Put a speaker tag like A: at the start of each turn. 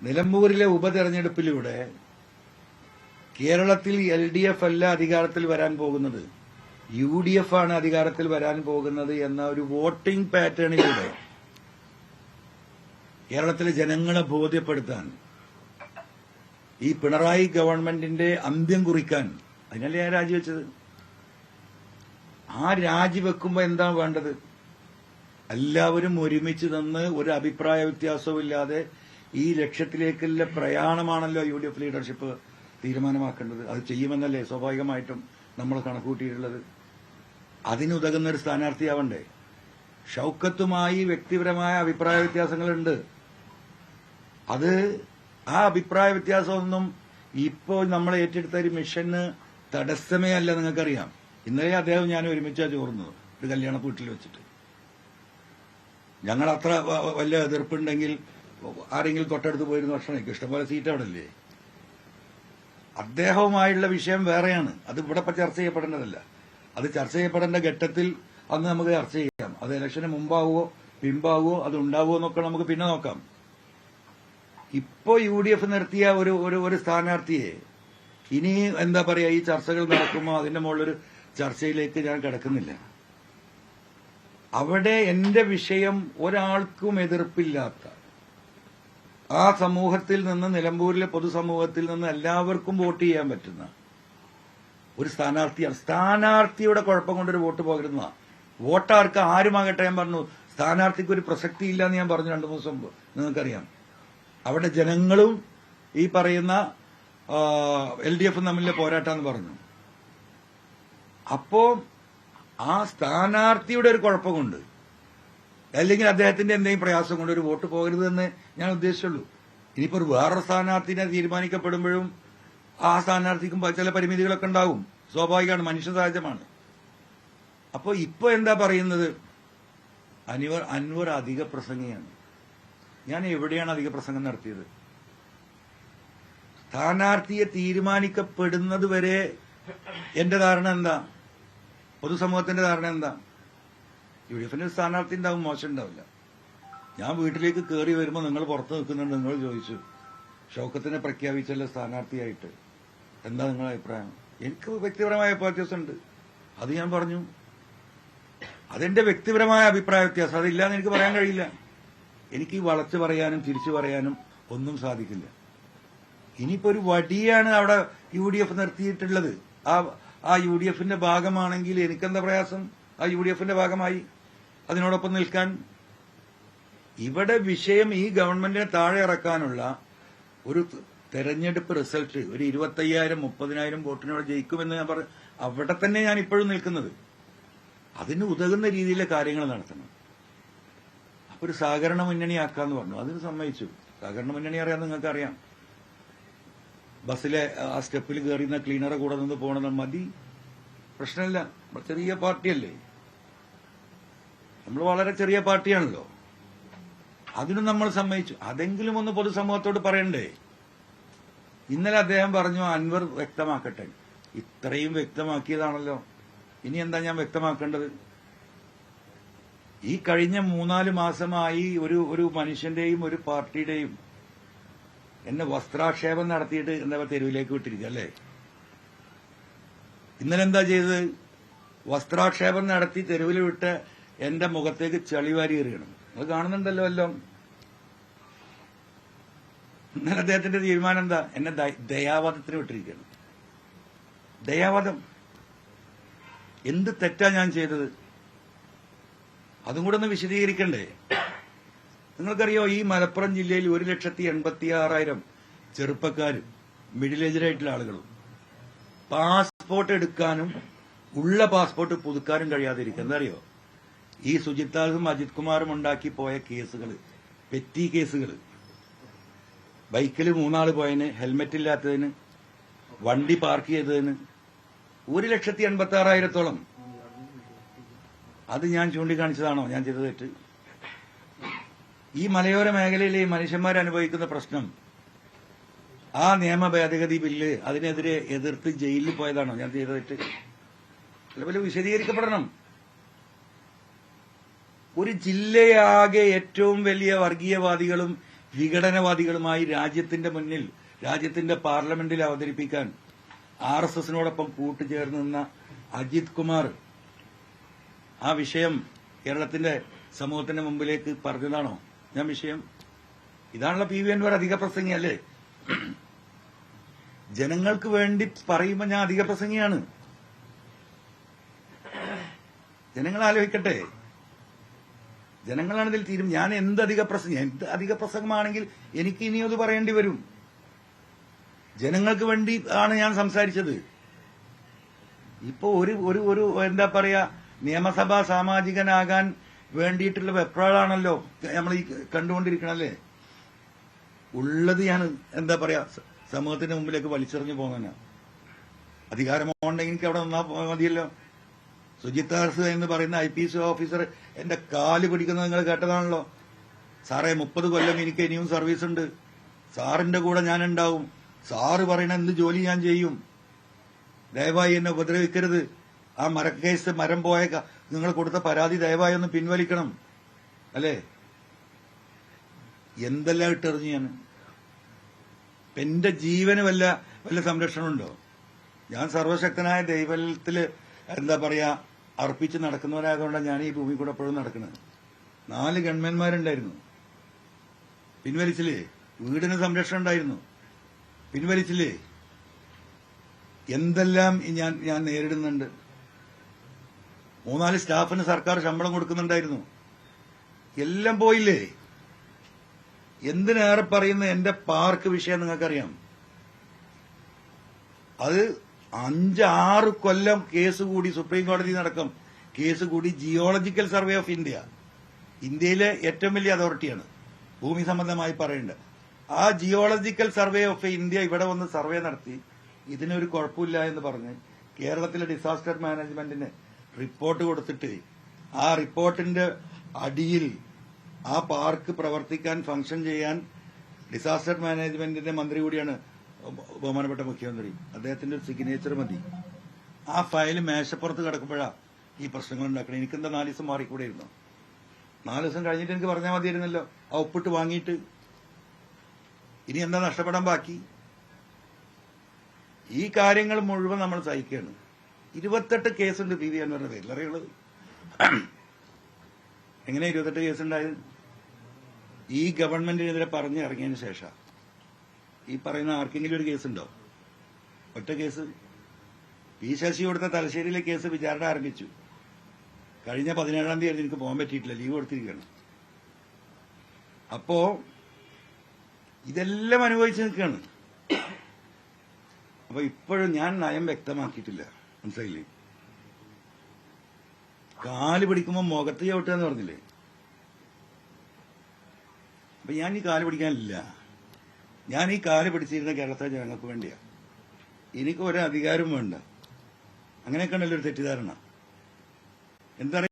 A: നിലമ്പൂരിലെ ഉപതെരഞ്ഞെടുപ്പിലൂടെ കേരളത്തിൽ LDF അല്ല അധികാരത്തിൽ വരാൻ പോകുന്നത്, UDF ആണ് അധികാരത്തിൽ വരാൻ പോകുന്നത് എന്ന ഒരു വോട്ടിംഗ് പാറ്റേണിലൂടെ കേരളത്തിലെ ജനങ്ങളെ ബോധ്യപ്പെടുത്താൻ, ഈ പിണറായി ഗവൺമെന്റിന്റെ അന്ത്യം കുറിക്കാൻ, അതിനല്ലേ ഞാൻ രാജിവെച്ചത്. ആ രാജിവെക്കുമ്പോ എന്താ വേണ്ടത്? എല്ലാവരും ഒരുമിച്ച് നിന്ന് ഒരു അഭിപ്രായ വ്യത്യാസവുമില്ലാതെ ഈ ലക്ഷ്യത്തിലേക്കുള്ള പ്രയാണമാണല്ലോ UDF ലീഡർഷിപ്പ് തീരുമാനമാക്കേണ്ടത്. അത് ചെയ്യുമെന്നല്ലേ സ്വാഭാവികമായിട്ടും നമ്മൾ കണക്കുകൂട്ടിയിട്ടുള്ളത്. അതിനുതകുന്ന ഒരു സ്ഥാനാർത്ഥിയാവണ്ടേ? ഷൌക്കത്തുമായി വ്യക്തിപരമായ അഭിപ്രായ വ്യത്യാസങ്ങളുണ്ട്. അത് ആ അഭിപ്രായ വ്യത്യാസമൊന്നും ഇപ്പോൾ നമ്മൾ ഏറ്റെടുത്ത ഒരു മിഷന് തടസ്സമേ അല്ല. നിങ്ങൾക്കറിയാം, ഇന്നലെ അദ്ദേഹം ഞാൻ ഒരുമിച്ചാ ചോർന്നത് ഒരു കല്യാണ വീട്ടിൽ വെച്ചിട്ട്. ഞങ്ങൾ അത്ര വലിയ എതിർപ്പുണ്ടെങ്കിൽ ആരെങ്കിലും തൊട്ടടുത്ത് പോയിരുന്ന ഭക്ഷണം കഴിക്കും. ഇഷ്ടംപോലെ സീറ്റ് അവിടെ ഇല്ലേ? അദ്ദേഹവുമായുള്ള വിഷയം വേറെയാണ്. അത് ഇവിടെ ഇപ്പം ചർച്ച ചെയ്യപ്പെടേണ്ടതല്ല. അത് ചർച്ച ചെയ്യപ്പെടേണ്ട ഘട്ടത്തിൽ അന്ന് നമുക്ക് ചർച്ച ചെയ്യാം. അത് ഇലക്ഷന് മുമ്പാവുമോ പിമ്പാവുമോ അത് ഉണ്ടാവുമോ എന്നൊക്കെ നമുക്ക് പിന്നെ നോക്കാം. ഇപ്പോ UDF നിർത്തിയ ഒരു സ്ഥാനാർത്ഥിയെ ഇനി എന്താ പറയാ, ഈ ചർച്ചകൾ നടക്കുമ്പോൾ അതിന്റെ മുകളിലൊരു ചർച്ചയിലേക്ക് ഞാൻ കിടക്കുന്നില്ല. അവിടെ എന്റെ വിഷയം ഒരാൾക്കും എതിർപ്പില്ലാത്ത ആ സമൂഹത്തിൽ നിന്ന്, നിലമ്പൂരിലെ പൊതുസമൂഹത്തിൽ നിന്ന് എല്ലാവർക്കും വോട്ട് ചെയ്യാൻ പറ്റുന്ന ഒരു സ്ഥാനാർത്ഥിയാണ്. സ്ഥാനാർത്ഥിയുടെ കുഴപ്പം കൊണ്ടൊരു വോട്ട് പോകരുന്ന വോട്ടാർക്ക് ആരുമാകട്ടെ. ഞാൻ പറഞ്ഞു, സ്ഥാനാർത്ഥിക്ക് ഒരു പ്രസക്തി ഇല്ലാന്ന് ഞാൻ പറഞ്ഞു 2 ദിവസം മുമ്പ്. നിങ്ങൾക്കറിയാം, അവിടെ ജനങ്ങളും ഈ പറയുന്ന LDF തമ്മിലെ പോരാട്ടാന്ന് പറഞ്ഞു. അപ്പോ ആ സ്ഥാനാർത്ഥിയുടെ ഒരു കുഴപ്പം കൊണ്ട്, അല്ലെങ്കിൽ അദ്ദേഹത്തിന്റെ എന്തെങ്കിലും പ്രയാസം കൊണ്ട് ഒരു വോട്ട് പോകരുതെന്ന് ഞാൻ ഉദ്ദേശിച്ചുള്ളൂ. ഇനിയിപ്പോ ഒരു വേറൊരു സ്ഥാനാർത്ഥിനെ തീരുമാനിക്കപ്പെടുമ്പോഴും ആ സ്ഥാനാർത്ഥിക്കും ചില പരിമിതികളൊക്കെ ഉണ്ടാവും. സ്വാഭാവികമാണ്, മനുഷ്യ സഹജമാണ്. അപ്പോ ഇപ്പൊ എന്താ പറയുന്നത്? അൻവർ അധിക പ്രസംഗിയാണ്. ഞാൻ എവിടെയാണ് അധിക പ്രസംഗം നടത്തിയത്? സ്ഥാനാർത്ഥിയെ തീരുമാനിക്കപ്പെടുന്നത് വരെ എന്റെ ധാരണ എന്താ? പൊതുസമൂഹത്തിന്റെ ധാരണ എന്താ? UDFന്റെ സ്ഥാനാർത്ഥി ഉണ്ടാവും, മോശം ഉണ്ടാവില്ല. ഞാൻ വീട്ടിലേക്ക് കയറി വരുമ്പോൾ നിങ്ങൾ പുറത്ത് നിൽക്കുന്നുണ്ട്. നിങ്ങൾ ചോദിച്ചു, ഷൌക്കത്തിനെ പ്രഖ്യാപിച്ചല്ലോ സ്ഥാനാർത്ഥിയായിട്ട്, എന്താ നിങ്ങളുടെ അഭിപ്രായം? എനിക്ക് വ്യക്തിപരമായ അഭിപ്രായ വ്യത്യാസമുണ്ട്. അത് ഞാൻ പറഞ്ഞു. അതെന്റെ വ്യക്തിപരമായ അഭിപ്രായ വ്യത്യാസം. അതില്ലാന്ന് എനിക്ക് പറയാൻ കഴിയില്ല. എനിക്ക് വളച്ചു പറയാനും തിരിച്ചു പറയാനും ഒന്നും സാധിക്കില്ല. ഇനിയിപ്പോ ഒരു വടിയാണ് അവിടെ UDF നിർത്തിയിട്ടുള്ളത്. ആ UDFന്റെ ഭാഗമാണെങ്കിൽ എനിക്കെന്താ പ്രയാസം? ആ UDFന്റെ ഭാഗമായി അതിനോടൊപ്പം നിൽക്കാൻ. ഇവിടെ വിഷയം ഈ ഗവൺമെന്റിനെ താഴെ ഇറക്കാനുള്ള ഒരു തെരഞ്ഞെടുപ്പ് റിസൾട്ട് ഒരു 25,000-30,000 വോട്ടിനോട് ജയിക്കുമെന്ന് ഞാൻ പറഞ്ഞു. അവിടെ തന്നെ ഞാൻ ഇപ്പോഴും നിൽക്കുന്നത്. അതിന് ഉതകുന്ന രീതിയിലെ കാര്യങ്ങൾ നടത്തണം. അപ്പൊ ഒരു സഹകരണ മുന്നണിയാക്കാന്ന് പറഞ്ഞു. അതിന് സമ്മതിച്ചു. സഹകരണ മുന്നണി അറിയാൻ നിങ്ങൾക്ക് അറിയാം. ബസ്സിലെ ആ സ്റ്റെപ്പിൽ കയറിയുന്ന ക്ലീനറെ കൂടെ നിന്ന് പോകണമെന്ന് മതി, പ്രശ്നമില്ല. ചെറിയ പാർട്ടിയല്ലേ, നമ്മൾ വളരെ ചെറിയ പാർട്ടിയാണല്ലോ. അതിനും നമ്മൾ സമ്മതിച്ചു. അതെങ്കിലും ഒന്ന് പൊതുസമൂഹത്തോട് പറയണ്ടേ? ഇന്നലെ അദ്ദേഹം പറഞ്ഞു അൻവർ വ്യക്തമാക്കട്ടെ. ഇത്രയും വ്യക്തമാക്കിയതാണല്ലോ, ഇനി എന്താ ഞാൻ വ്യക്തമാക്കേണ്ടത്? ഈ കഴിഞ്ഞ 3-4 മാസമായി ഒരു മനുഷ്യന്റെയും ഒരു പാർട്ടിയുടെയും എന്നെ വസ്ത്രാക്ഷേപം നടത്തിയിട്ട് എന്താ തെരുവിലേക്ക് വിട്ടിരിക്കുക അല്ലേ? ഇന്നലെ എന്താ ചെയ്തത്? വസ്ത്രാക്ഷേപം നടത്തി തെരുവിൽ വിട്ട് എന്റെ മുഖത്തേക്ക് ചളിവാരി എറിയണം. അത് കാണുന്നുണ്ടല്ലോ എല്ലാം. ഇന്നലെ അദ്ദേഹത്തിന്റെ തീരുമാനം എന്താ? എന്നെ ദയാവാദത്തിന് വിട്ടിരിക്കുകയാണ്. ദയാവാദം. എന്ത് തെറ്റാ ഞാൻ ചെയ്തത്? അതും കൂടെ ഒന്ന് വിശദീകരിക്കണ്ടേ? നിങ്ങൾക്കറിയോ, ഈ മലപ്പുറം ജില്ലയിൽ 1,86,000 ചെറുപ്പക്കാരും മിഡിൽ ഏജിലായിട്ടുള്ള ആളുകളും പാസ്പോർട്ട് എടുക്കാനും ഉള്ള പാസ്പോർട്ട് പുതുക്കാനും കഴിയാതിരിക്കുക. എന്താ അറിയോ? ഈ സുജിത്താസും അജിത് കുമാറും ഉണ്ടാക്കി പോയ കേസുകൾ, പെറ്റി കേസുകൾ, ബൈക്കിൽ 3 ആള് പോയതിന്, ഹെൽമെറ്റ് ഇല്ലാത്തതിന്, വണ്ടി പാർക്ക് ചെയ്തതിന് 1,86,000-ഓളം. അത് ഞാൻ ചൂണ്ടിക്കാണിച്ചതാണോ ഞാൻ ചെയ്ത തെറ്റ്? ഈ മലയോര മേഖലയിലെ മനുഷ്യന്മാർ അനുഭവിക്കുന്ന പ്രശ്നം, ആ നിയമ ഭേദഗതി ബില്ല് അതിനെതിരെ എതിർത്ത് ജയിലിൽ പോയതാണോ ഞാൻ ചെയ്ത തെറ്റ്? ചിലപ്പോൾ വിശദീകരിക്കപ്പെടണം. ഒരു ജില്ലയാകെ ഏറ്റവും വലിയ വർഗീയവാദികളും വിഘടനവാദികളുമായി രാജ്യത്തിന്റെ മുന്നിൽ, രാജ്യത്തിന്റെ പാർലമെന്റിൽ അവതരിപ്പിക്കാൻ RSSനോടൊപ്പം കൂട്ടുചേർന്ന് നിന്ന അജിത് കുമാർ ആ വിഷയം കേരളത്തിന്റെ സമൂഹത്തിന്റെ മുമ്പിലേക്ക് പറഞ്ഞതാണോ? ഞാൻ വിഷയം ഇതാണല്ലോ PV അൻവർ അധിക പ്രസംഗിയല്ലേ? ജനങ്ങൾക്ക് വേണ്ടി പറയുമ്പോൾ ഞാൻ അധിക പ്രസംഗിയാണ്. ജനങ്ങൾ ആലോചിക്കട്ടെ. ജനങ്ങളാണ് ഇതിൽ തീരും. ഞാൻ എന്ത് അധിക പ്രസംഗമാണെങ്കിൽ എനിക്ക് ഇനിയും അത് പറയേണ്ടി വരും. ജനങ്ങൾക്ക് വേണ്ടി ആണ് ഞാൻ സംസാരിച്ചത്. ഇപ്പോ ഒരു എന്താ പറയാ, നിയമസഭാ സാമാജികനാകാൻ വേണ്ടിയിട്ടുള്ള വെപ്രാളാണല്ലോ നമ്മൾ ഈ കണ്ടുകൊണ്ടിരിക്കണല്ലേ. ഉള്ളത് ഞാൻ എന്താ പറയാ സമൂഹത്തിന്റെ മുമ്പിലേക്ക് വലിച്ചെറിഞ്ഞു പോകുന്ന അധികാരമുണ്ടെങ്കിൽ എനിക്ക് അവിടെ നിന്നാ മതിയല്ലോ. സുജിത് ദാസ് എന്ന് പറയുന്ന IPS ഓഫീസർ എന്റെ കാല് പിടിക്കുന്നത് നിങ്ങൾ കേട്ടതാണല്ലോ. സാറേ 30 കൊല്ലം എനിക്ക് ഇനിയും സർവീസ് ഉണ്ട്, സാറിന്റെ കൂടെ ഞാൻ ഉണ്ടാവും, സാറ് പറയുന്ന എന്ത് ജോലി ഞാൻ ചെയ്യും, ദയവായി എന്നെ ഉപദ്രവിക്കരുത്, ആ മരക്കേസ് മരം പോയ നിങ്ങൾ കൊടുത്ത പരാതി ദയവായി ഒന്ന് പിൻവലിക്കണം, അല്ലേ? എന്തെല്ലാം ഇട്ടെറിഞ്ഞു ഞാൻ. എന്റെ ജീവന് വല്ല സംരക്ഷണമുണ്ടോ? ഞാൻ സർവശക്തനായ ദൈവത്തില് എന്താ പറയാ അർപ്പിച്ച് നടക്കുന്നവരായതുകൊണ്ടാണ് ഞാൻ ഈ ഭൂമി കൂടെ എപ്പോഴും നടക്കുന്നത്. 4 ഗവൺമെന്റ്മാരുണ്ടായിരുന്നു, പിൻവലിച്ചില്ലേ? വീടിന് സംരക്ഷണം ഉണ്ടായിരുന്നു, പിൻവലിച്ചില്ലേ? എന്തെല്ലാം ഞാൻ നേരിടുന്നുണ്ട്. 3-4 സ്റ്റാഫിന് സർക്കാർ ശമ്പളം കൊടുക്കുന്നുണ്ടായിരുന്നു, എല്ലാം പോയില്ലേ? എന്തിനേറെ പറയുന്ന എന്റെ പാർക്ക് വിഷയം നിങ്ങൾക്കറിയാം. അത് 5-6 കൊല്ലം കേസ് കൂടി, സുപ്രീം കോടതി നടക്കം കേസ് കൂടി. ജിയോളജിക്കൽ സർവേ ഓഫ് ഇന്ത്യയിലെ ഏറ്റവും വലിയ അതോറിറ്റിയാണ് ഭൂമി സംബന്ധമായി പറയേണ്ടത്. ആ ജിയോളജിക്കൽ സർവേ ഓഫ് ഇന്ത്യ ഇവിടെ വന്ന് സർവേ നടത്തി ഇതിനൊരു കുഴപ്പമില്ല എന്ന് പറഞ്ഞ് കേരളത്തിലെ ഡിസാസ്റ്റർ മാനേജ്മെന്റിന് റിപ്പോർട്ട് കൊടുത്തിട്ട് ആ റിപ്പോർട്ടിന്റെ അടിയിൽ ആ പാർക്ക് പ്രവർത്തിക്കാൻ ഫംഗ്ഷൻ ചെയ്യാൻ ഡിസാസ്റ്റർ മാനേജ്മെന്റിന്റെ മന്ത്രി കൂടിയാണ് ബഹുമാനപ്പെട്ട മുഖ്യമന്ത്രി, അദ്ദേഹത്തിന്റെ ഒരു സിഗ്നേച്ചർ മതി. ആ ഫയൽ മേശപ്പുറത്ത് കിടക്കുമ്പോഴാ ഈ പ്രശ്നങ്ങൾ ഉണ്ടാക്കണം. എനിക്കെന്താ 4 ദിവസം മാറിക്കൂടെയിരുന്നോ? 4 ദിവസം കഴിഞ്ഞിട്ട് എനിക്ക് പറഞ്ഞാൽ മതിയായിരുന്നല്ലോ, ആ ഒപ്പിട്ട് വാങ്ങിയിട്ട്. ഇനി എന്താ നഷ്ടപ്പെടാൻ ബാക്കി? ഈ കാര്യങ്ങൾ മുഴുവൻ നമ്മൾ സഹിക്കുകയാണ്. 28 കേസുണ്ട് PV അൻവറിന്റെ പേരിൽ, അറിയുള്ളത്. എങ്ങനെ 28 കേസുണ്ടായത്? ഈ ഗവൺമെന്റിനെതിരെ പറഞ്ഞ് ഇറങ്ങിയതിന് ശേഷം ഈ പറയുന്ന ആർക്കെങ്കിലും ഒരു കേസുണ്ടോ? ഒറ്റ കേസ്. P ശശി കൊടുത്ത തലശ്ശേരിയിലെ കേസ് വിചാരണ ആരംഭിച്ചു. കഴിഞ്ഞ 17-ാം തീയതി എനിക്ക് പോകാൻ പറ്റിയിട്ടില്ല, ലീവ് കൊടുത്തിരിക്കുകയാണ്. അപ്പോ ഇതെല്ലാം അനുഭവിച്ച് നിൽക്കുകയാണ്. അപ്പൊ ഇപ്പോഴും ഞാൻ നയം വ്യക്തമാക്കിയിട്ടില്ല, മനസ്സിലായില്ലേ? കാല് പിടിക്കുമ്പോൾ മുഖത്ത് ചവിട്ടുക എന്ന് പറഞ്ഞില്ലേ? അപ്പൊ ഞാൻ ഈ കാല് പിടിക്കാനില്ല. ഞാൻ ഈ കാല് പിടിച്ചിരുന്ന കേരളത്തിലെ ജനങ്ങൾക്ക് വേണ്ടിയാ. എനിക്ക് ഒരു അധികാരവും വേണ്ട. അങ്ങനെയൊക്കെ ഉണ്ടല്ലോ ഒരു തെറ്റിദ്ധാരണ. എന്താ